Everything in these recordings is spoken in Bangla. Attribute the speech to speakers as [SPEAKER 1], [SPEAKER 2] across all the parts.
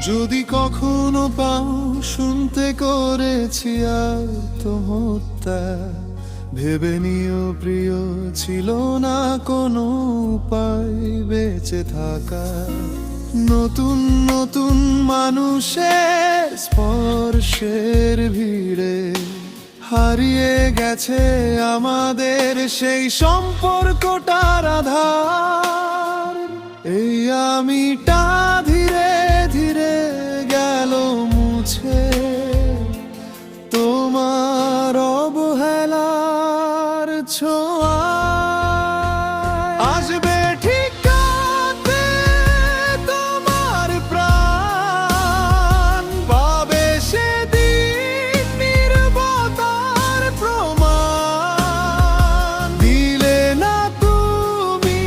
[SPEAKER 1] যদি কখনো পাও শুনতে করেছি আত্মহত্যা, ভেবে নিও প্রিয় ছিল না কোনো উপায় বেঁচে থাকা। নতুন নতুন মানুষের স্পর্শের ভিড়ে হারিয়ে গেছে আমাদের সেই সম্পর্কটার আধার। এই আমিটা ধীরে ধীরে গেল মুছে তোমার অবহেলার ছোঁয়া। আসবে ঠিক রাতে তোমার প্রাণ, পাবে সেদিন নীরবতার প্রমাণ। দিলে না তুমি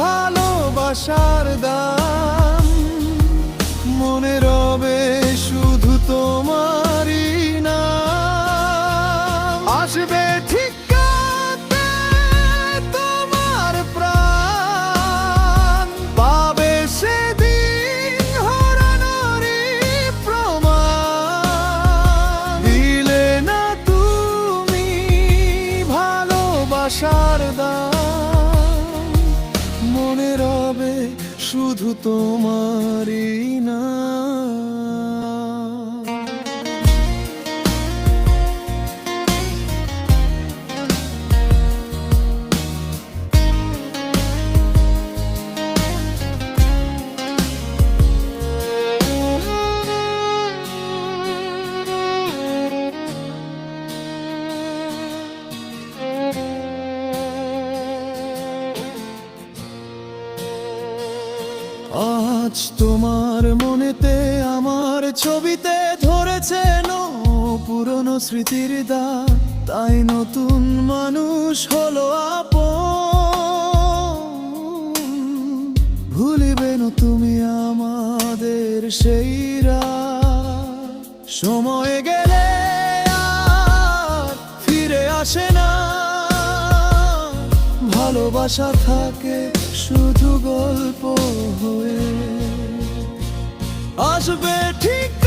[SPEAKER 1] ভালোবাসার দাম, মনে রবে শুধু তোমারই নাম। আসবে ঠিক রাতে তোমার প্রাণ, পাবে সেদিন হারানোরই প্রমাণ। দিলে না তুমি ভালোবাসার দাম, মনে রবে শুধু তোমারই নাম। আজ তোমার মনেতে আমার ছবিতে ধরেছে পুরনো স্মৃতির দাগ, তাই নতুন মানুষ হলো আপন। ভুলিবে না তুমি আমাদের সেই রাত, সময় গেলে আর ফিরে আসে না। ভালোবাসা থাকে শুধু গল্প হয়ে। আসবে ঠিক